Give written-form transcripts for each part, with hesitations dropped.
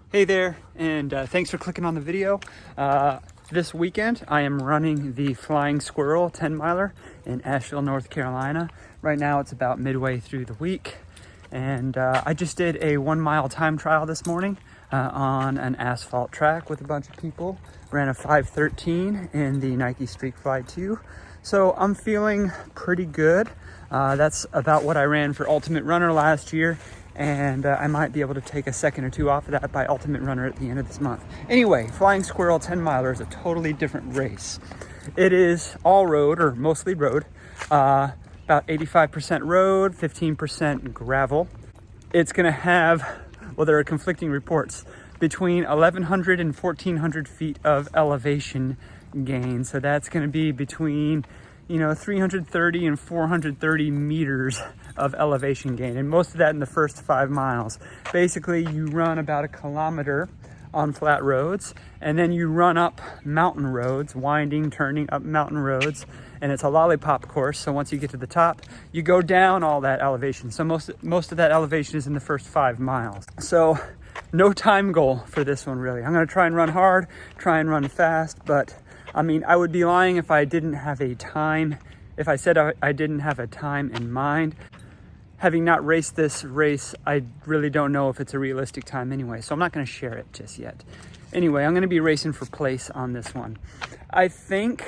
Hey there, and thanks for clicking on the video. This weekend, I am running the Flying Squirrel 10-miler in Asheville, North Carolina. Right now, it's about midway through the week, and I just did a 1-mile time trial this morning on an asphalt track with a bunch of people. Ran a 5:13 in the Nike Streak Fly 2, so I'm feeling pretty good. That's about what I ran for Ultimate Runner last year, and I might be able to take a second or two off of that by Ultimate Runner at the end of this month. Anyway, Flying Squirrel 10-miler is a totally different race. It is all road, or mostly road, about 85% road, 15% gravel. It's gonna have, well, there are conflicting reports, between 1,100 and 1,400 feet of elevation gain. So that's gonna be between 330 and 430 meters of elevation gain, and most of that in the first 5 miles. Basically, you run about 1 kilometer on flat roads, and then you run up mountain roads, winding, turning up mountain roads, and it's a lollipop course. So once you get to the top, you go down all that elevation. So most of that elevation is in the first 5 miles. So no time goal for this one, really. I'm gonna try and run hard, try and run fast, but I mean, I would be lying if I didn't have a time, if I said I didn't have a time in mind. Having not raced this race, I really don't know if it's a realistic time anyway, so I'm not gonna share it just yet. Anyway, I'm gonna be racing for place on this one. I think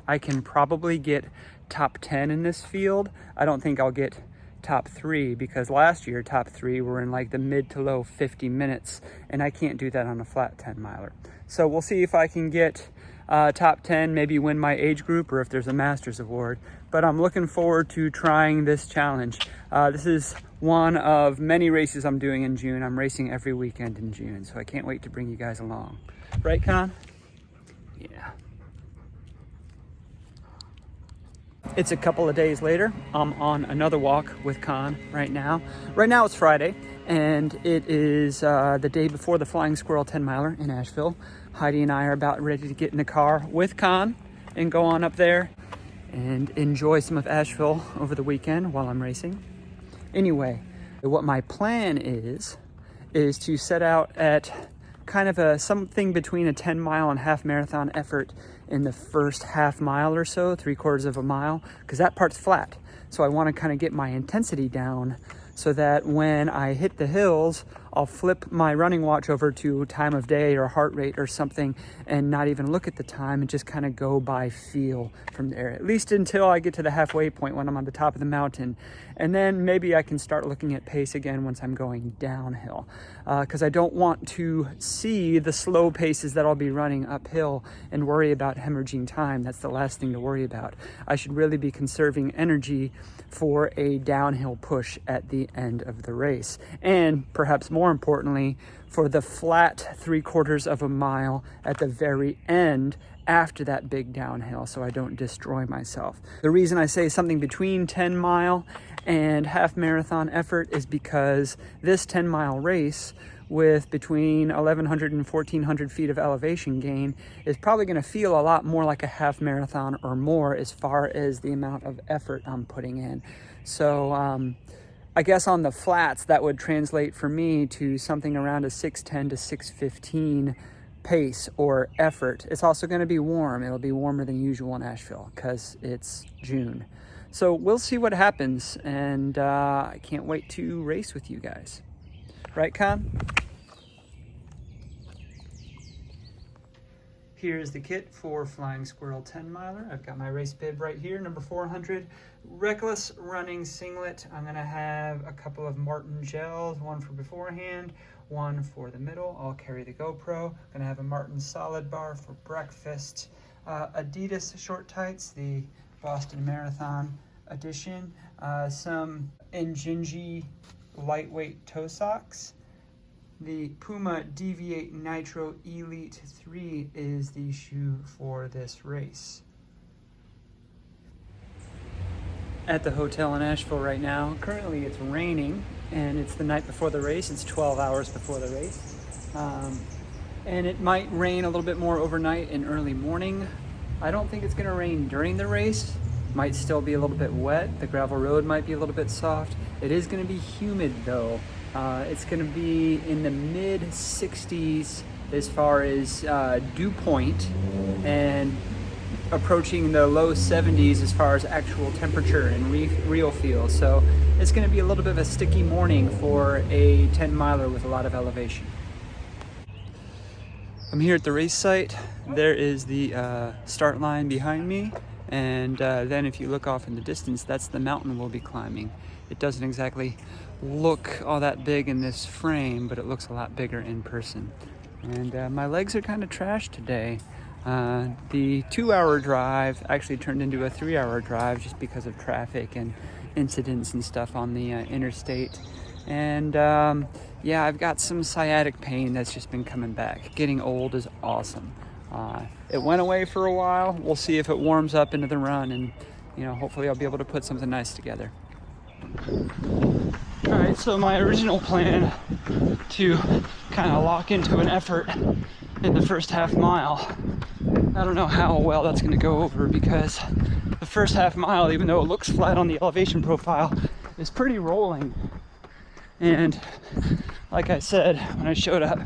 I can probably get top 10 in this field. I don't think I'll get top 3, because last year top 3 were in like the mid to low 50 minutes, and I can't do that on a flat 10-miler. So we'll see if I can get top 10, maybe win my age group, or if there's a Masters award. But I'm looking forward to trying this challenge. This is one of many races I'm doing in June. I'm racing every weekend in June, so I can't wait to bring you guys along. Right, Con? Yeah. It's a couple of days later. I'm on another walk with Con right now. Right now it's Friday, and it is the day before the Flying Squirrel 10-miler in Asheville. Heidi and I are about ready to get in the car with Con and go on up there and enjoy some of Asheville over the weekend while I'm racing. Anyway, what my plan is to set out at kind of something between a 10-mile and half marathon effort in the first half mile or so, 3/4 of a mile, because that part's flat. So I want to kind of get my intensity down so that when I hit the hills, I'll flip my running watch over to time of day or heart rate or something and not even look at the time and just kind of go by feel from there, at least until I get to the halfway point when I'm on the top of the mountain. And then maybe I can start looking at pace again once I'm going downhill, because I don't want to see the slow paces that I'll be running uphill and worry about hemorrhaging time. That's the last thing to worry about. I should really be conserving energy for a downhill push at the end of the race, and perhaps more importantly, for the flat 3/4 of a mile at the very end after that big downhill, so I don't destroy myself. The reason I say something between 10-mile and half marathon effort is because this 10-mile race with between 1,100 and 1,400 feet of elevation gain is probably going to feel a lot more like a half marathon or more as far as the amount of effort I'm putting in. So I guess on the flats, that would translate for me to something around a 6:10 to 6:15 pace or effort. It's also going to be warm. It'll be warmer than usual in Asheville because it's June. So we'll see what happens, and I can't wait to race with you guys. Right, Con? Here's the kit for Flying Squirrel 10-miler. I've got my race bib right here, number 400. Reckless running singlet. I'm gonna have a couple of Martin gels, one for beforehand, one for the middle. I'll carry the GoPro. Gonna have a Martin solid bar for breakfast. Adidas short tights, the Boston Marathon edition. Some Injinji lightweight toe socks. The Puma Deviate Nitro Elite 3 is the shoe for this race. At the hotel in Asheville right now. Currently it's raining, and it's the night before the race. It's 12 hours before the race. And it might rain a little bit more overnight and early morning. I don't think it's gonna rain during the race. Might still be a little bit wet. The gravel road might be a little bit soft. It is gonna be humid though. It's going to be in the mid 60s as far as dew point, and approaching the low 70s as far as actual temperature and real feel. So it's going to be a little bit of a sticky morning for a 10 miler with a lot of elevation. I'm here at the race site. There is the start line behind me, and then if you look off in the distance, that's the mountain we'll be climbing. It doesn't exactly look all that big in this frame, but it looks a lot bigger in person. And my legs are kind of trashed today. The 2-hour drive actually turned into a 3-hour drive just because of traffic and incidents and stuff on the interstate. And yeah, I've got some sciatic pain that's just been coming back. Getting old is awesome. It went away for a while. We'll see if it warms up into the run, and hopefully I'll be able to put something nice together. All right, so my original plan to kind of lock into an effort in the first half mile, I don't know how well that's going to go over, because the first half mile, even though it looks flat on the elevation profile, is pretty rolling. And like I said when I showed up,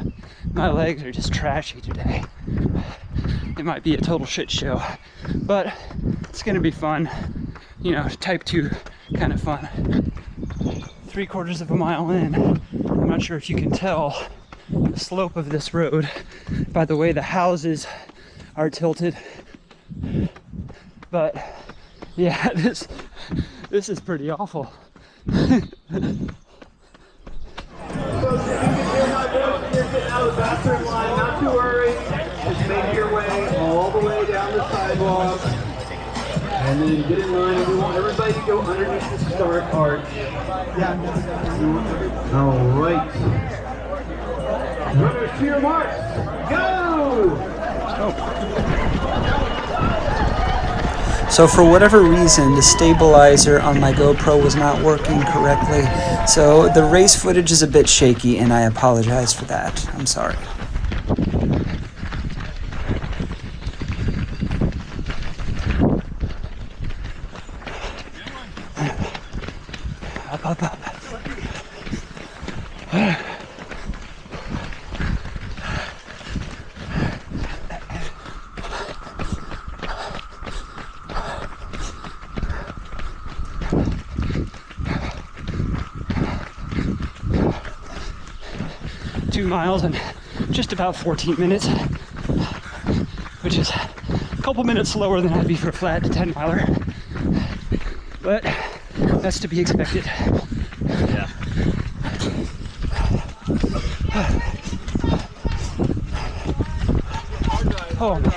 my legs are just trashy today. It might be a total shit show, but it's going to be fun. Type 2 kind of fun. 3/4 of a mile in, I'm not sure if you can tell the slope of this road by the way the houses are tilted, but yeah, this is pretty awful. Not to worry, just make your way all the way down the sidewalk, and then get in line. We want everybody to go underneath the start arch. All right. Runners to your marks. Go! So for whatever reason, the stabilizer on my GoPro was not working correctly. So the race footage is a bit shaky, and I apologize for that. I'm sorry. Up. 2 miles in just about 14 minutes, which is a couple minutes slower than I'd be for a flat 10 miler, but that's to be expected. Yeah. Oh man.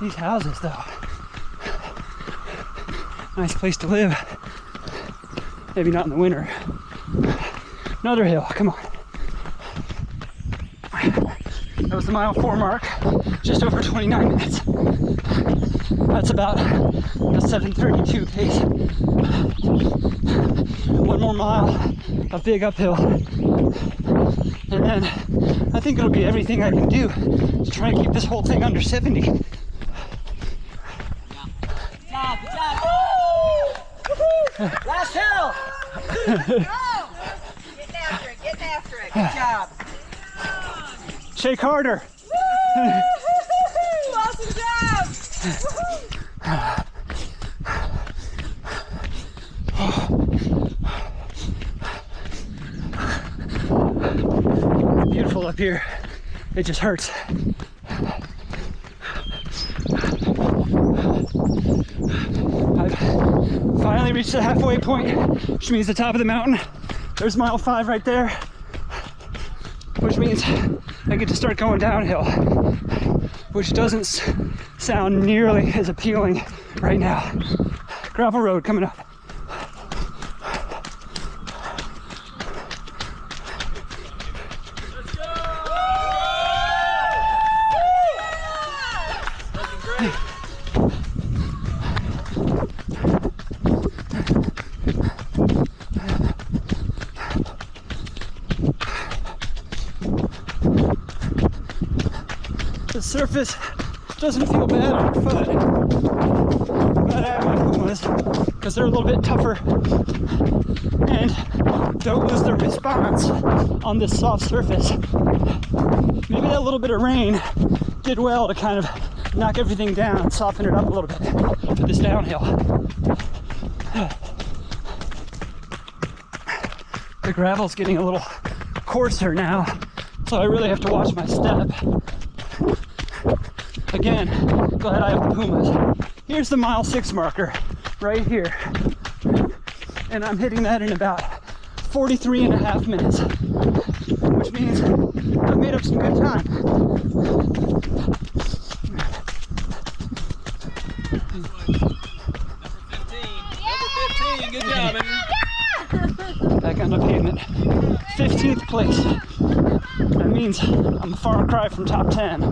These houses, though, nice place to live. Maybe not in the winter. Another hill, come on. That was the mile 4 mark, just over 29 minutes. That's about a 7:32 pace. 1 more mile, a big uphill. And then I think it'll be everything I can do to try and keep this whole thing under 70. Last hill! Go! Getting after it. Good job. Shake harder. Awesome job! Beautiful up here. It just hurts. I've finally reached the halfway point, which means the top of the mountain. There's mile 5 right there, which means I get to start going downhill, which doesn't sound nearly as appealing right now. Gravel road coming up. surface doesn't feel bad underfoot, but I have my Pumas because they're a little bit tougher and don't lose their response on this soft surface. Maybe that little bit of rain did well to kind of knock everything down and soften it up a little bit for this downhill. The gravel's getting a little coarser now, so I really have to watch my step. Again, glad I have the Pumas. Here's the mile 6 marker right here, and I'm hitting that in about 43.5 minutes, which means I've made up some good time. Good job, man. Back on the pavement. 15th place. That means I'm a far cry from top 10.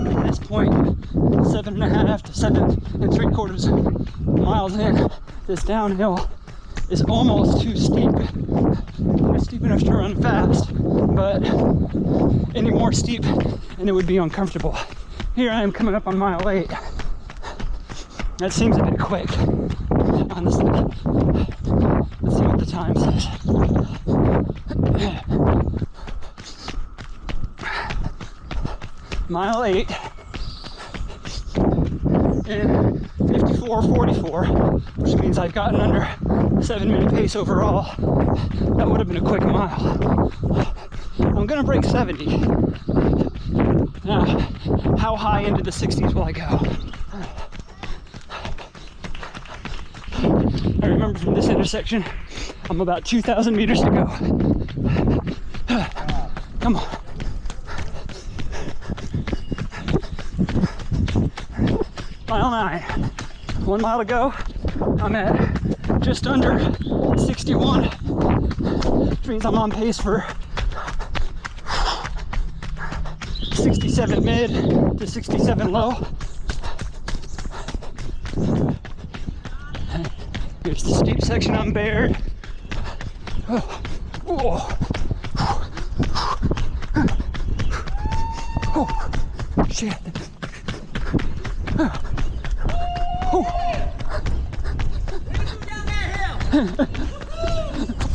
At this point, 7.5 to 7.75 miles in, this downhill is almost too steep. It's steep enough to run fast, but any more steep and it would be uncomfortable. Here I am coming up on mile 8. That seems a bit quick, honestly. Let's see what the time says. Mile 8 in 54:44, which means I've gotten under 7-minute pace overall. That would have been a quick mile. I'm gonna break 70. Now, how high into the 60s will I go? I remember from this intersection, I'm about 2,000 meters to go. Come on. Mile 9. 1 mile to go. I'm at just under 61, which means I'm on pace for 67 mid to 67 low. Here's the steep section on Baird. Oh. Oh. Oh. Shit. Oh.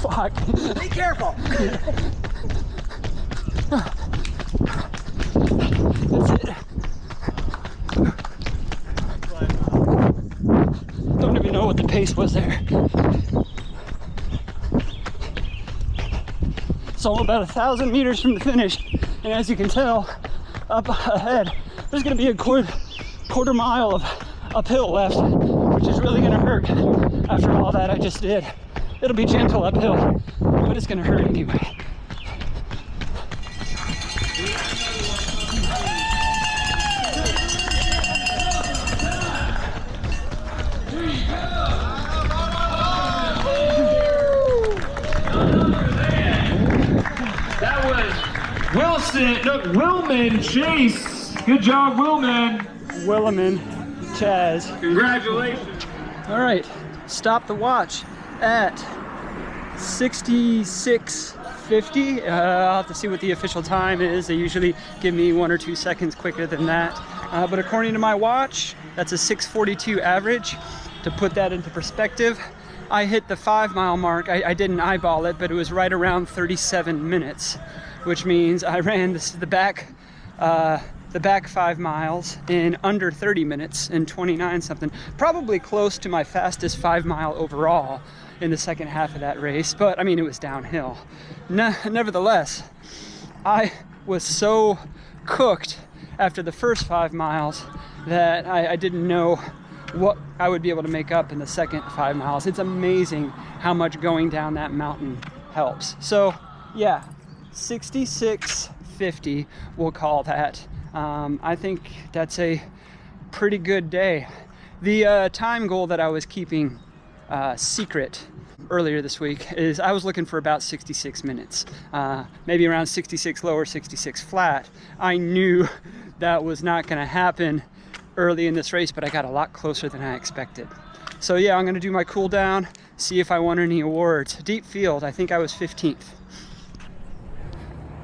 Fuck. Be careful. That's it. Don't even know what the pace was there. So I'm about 1,000 meters from the finish, and as you can tell, up ahead, there's gonna be a quarter mile of uphill left, which is really gonna hurt after all that I just did. It'll be gentle uphill, but it's gonna hurt anyway. That was Willman Chase. Good job, Willman. Williman Chaz. Congratulations. All right, stop the watch at 66:50. I'll have to see what the official time is. They usually give me 1 or 2 seconds quicker than that. But according to my watch, that's a 6:42 average. To put that into perspective, I hit the 5 mile mark. I didn't eyeball it, but it was right around 37 minutes, which means I ran the back 5 miles in under 30 minutes in 29 something, probably close to my fastest 5 mile overall in the second half of that race. But I mean, it was downhill. Nevertheless, I was so cooked after the first 5 miles that I didn't know what I would be able to make up in the second 5 miles. It's amazing how much going down that mountain helps. So yeah, 66:50 we'll call that. I think that's a pretty good day. The time goal that I was keeping secret earlier this week is I was looking for about 66 minutes, maybe around 66 low or 66 flat. I knew that was not going to happen early in this race, but I got a lot closer than I expected. So yeah, I'm gonna do my cool down, see if I won any awards. Deep field, I think I was 15th.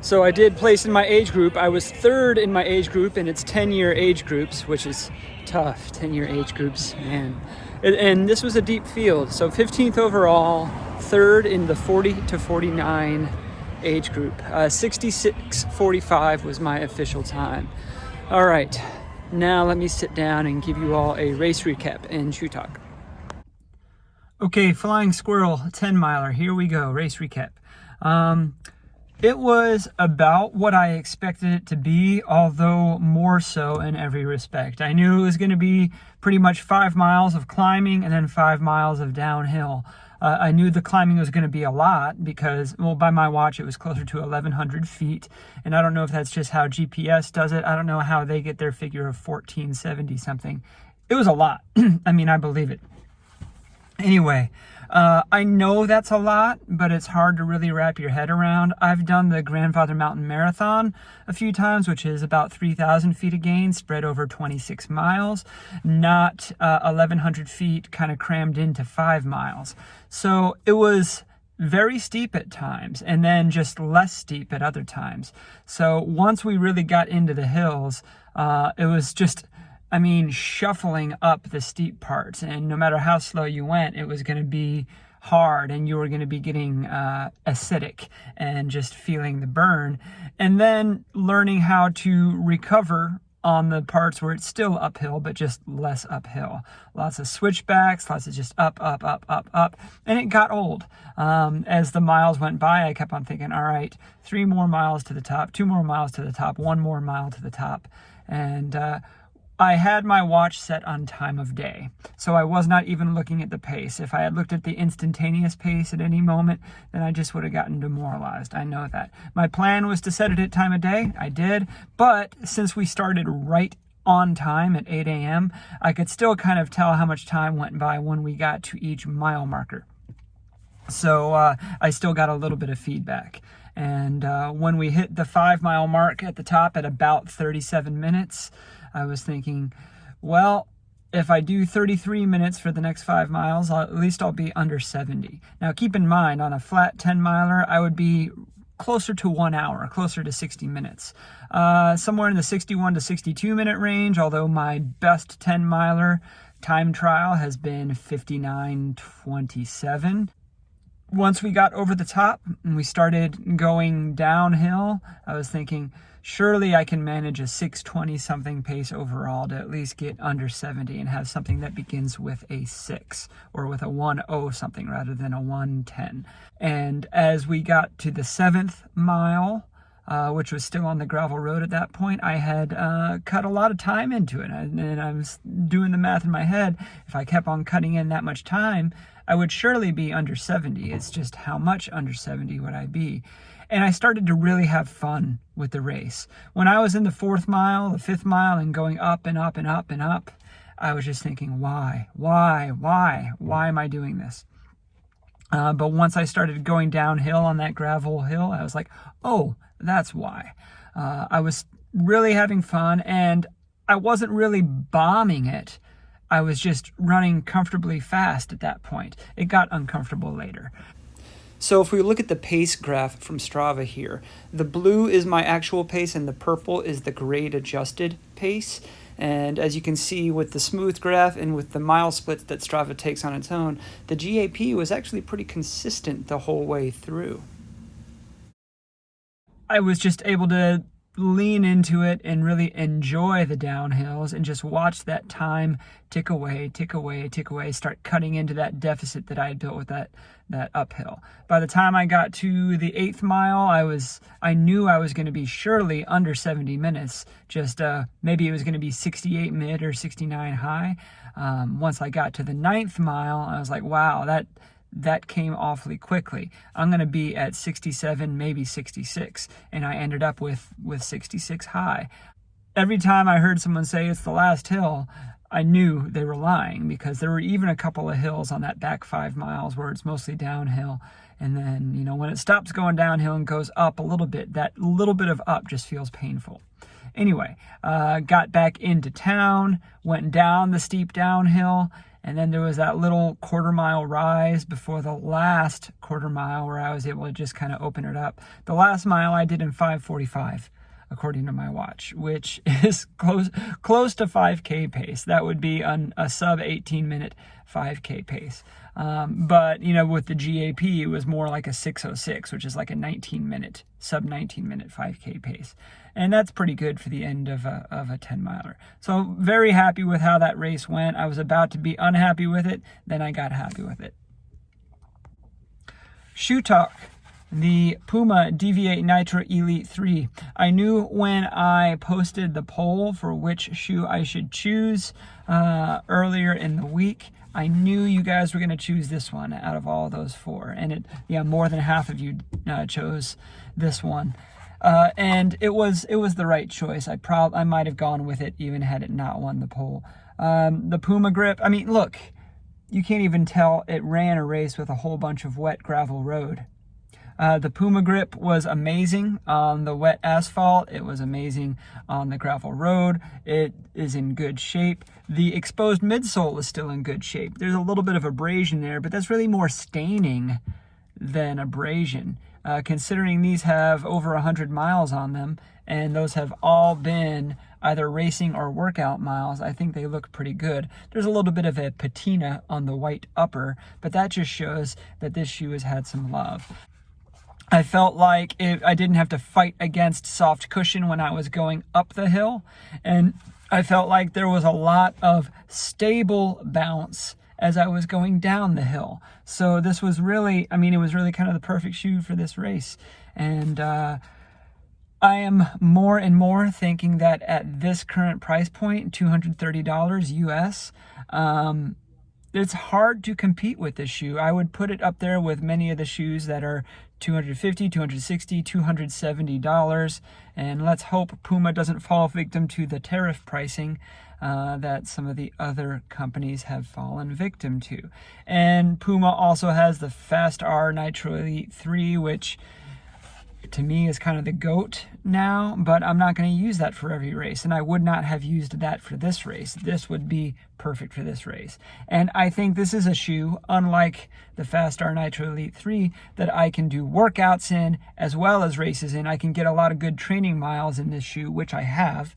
So I did place in my age group. I was 3rd in my age group, and it's 10-year age groups, which is tough. 10-year age groups, man. And this was a deep field. So 15th overall, 3rd in the 40 to 49 age group. 66:45 was my official time. All right, now let me sit down and give you all a race recap and shoe talk. Okay, Flying Squirrel 10 miler. Here we go, race recap. It was about what I expected it to be, although more so in every respect. I knew it was going to be pretty much 5 miles of climbing and then 5 miles of downhill. I knew the climbing was going to be a lot because, well, by my watch, it was closer to 1,100 feet. And I don't know if that's just how GPS does it. I don't know how they get their figure of 1,470 something. It was a lot. I mean, I believe it. Anyway, I know that's a lot, but it's hard to really wrap your head around. I've done the Grandfather Mountain Marathon a few times, which is about 3,000 feet of gain spread over 26 miles, not 1,100 feet kind of crammed into 5 miles. So it was very steep at times and then just less steep at other times. So once we really got into the hills, it was just, I mean, shuffling up the steep parts, and no matter how slow you went, it was going to be hard, and you were going to be getting acidic and just feeling the burn, and then learning how to recover on the parts where it's still uphill, but just less uphill. Lots of switchbacks, lots of just up, up, up, up, up, and it got old. As the miles went by, I kept on thinking, all right, 3 more miles to the top, 2 more miles to the top, 1 more mile to the top, and I had my watch set on time of day, so I was not even looking at the pace. If I had looked at the instantaneous pace at any moment, then I just would have gotten demoralized. I know that. My plan was to set it at time of day. I did, but since we started right on time at 8 a.m., I could still kind of tell how much time went by when we got to each mile marker. So I still got a little bit of feedback. And when we hit the 5 mile mark at the top at about 37 minutes, I was thinking, well, if I do 33 minutes for the next 5 miles, at least I'll be under 70. Now, keep in mind, on a flat 10 miler, I would be closer to 1 hour, closer to 60 minutes. Somewhere in the 61 to 62 minute range, although my best 10 miler time trial has been 59:27. Once we got over the top and we started going downhill, I was thinking, surely I can manage a 6:20 something pace overall to at least get under 70 and have something that begins with a 6 or with a 1:0 something rather than a 1:10. And as we got to the 7th mile, which was still on the gravel road at that point, I had cut a lot of time into it. And I was doing the math in my head. If I kept on cutting in that much time, I would surely be under 70. It's just how much under 70 would I be? And I started to really have fun with the race. When I was in the 4th mile, the 5th mile, and going up and up and up and up, I was just thinking, why am I doing this? But once I started going downhill on that gravel hill, I was like, oh, that's why. I was really having fun, and I wasn't really bombing it. I was just running comfortably fast at that point. It got uncomfortable later. So if we look at the pace graph from Strava here, the blue is my actual pace and the purple is the grade adjusted pace. And as you can see with the smooth graph and with the mile splits that Strava takes on its own, the GAP was actually pretty consistent the whole way through. I was just able to lean into it and really enjoy the downhills and just watch that time tick away, start cutting into that deficit that I had built with that uphill. By the time I got to the 8th mile, I knew I was going to be surely under 70 minutes. Just maybe it was going to be 68 mid or 69 high. Once I got to the 9th mile, I was like, wow, that came awfully quickly. I'm going to be at 67, maybe 66, and I ended up with 66 high. Every time I heard someone say it's the last hill, I knew they were lying, because there were even a couple of hills on that back 5 miles where it's mostly downhill. And then, when it stops going downhill and goes up a little bit, that little bit of up just feels painful. Anyway, got back into town, went down the steep downhill, and then there was that little quarter-mile rise before the last quarter mile where I was able to just kind of open it up. The last mile I did in 5:45, according to my watch, which is close to 5K pace. That would be a sub 18-minute 5K pace. But, you know, with the GAP, it was more like a 6:06, which is like a sub 19-minute 5K pace. And that's pretty good for the end of a 10-miler. So very happy with how that race went. I was about to be unhappy with it, then I got happy with it. Shoe talk. The Puma Deviate Nitro Elite 3. I knew when I posted the poll for which shoe I should choose earlier in the week, I knew you guys were going to choose this one out of all those four. And more than half of you chose this one. And it was the right choice. I might have gone with it even had it not won the poll. The Puma grip, I mean, look, you can't even tell it ran a race with a whole bunch of wet gravel road. The Puma grip was amazing on the wet asphalt. It was amazing on the gravel road. It is in good shape. The exposed midsole is still in good shape. There's a little bit of abrasion there, but that's really more staining than abrasion. Considering these have over 100 miles on them, and those have all been either racing or workout miles, I think they look pretty good. There's a little bit of a patina on the white upper, but that just shows that this shoe has had some love. I felt like I didn't have to fight against soft cushion when I was going up the hill, and I felt like there was a lot of stable bounce as I was going down the hill. So this was really, it was really kind of the perfect shoe for this race. And I am more and more thinking that at this current price point, $230 US, it's hard to compete with this shoe. I would put it up there with many of the shoes that are $250, $260, $270. And let's hope Puma doesn't fall victim to the tariff pricing that some of the other companies have fallen victim to. And Puma also has the Fast R Nitro Elite 3, which to me is kind of the GOAT now, but I'm not going to use that for every race, and I would not have used that for this race. This would be perfect for this race. And I think this is a shoe, unlike the Fast R Nitro Elite 3, that I can do workouts in as well as races in. I can get a lot of good training miles in this shoe, which I have,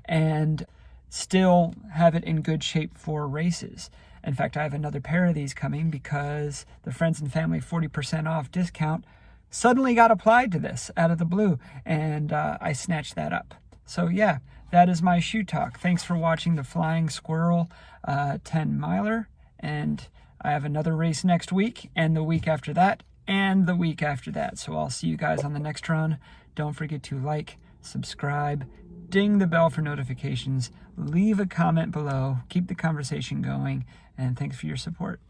and still have it in good shape for races. In fact, I have another pair of these coming because the Friends and Family 40% off discount suddenly got applied to this out of the blue, and I snatched that up. So yeah, that is my shoe talk. Thanks for watching the Flying Squirrel 10-miler, and I have another race next week, and the week after that, and the week after that. So I'll see you guys on the next run. Don't forget to like, subscribe, ding the bell for notifications, leave a comment below, keep the conversation going, and thanks for your support.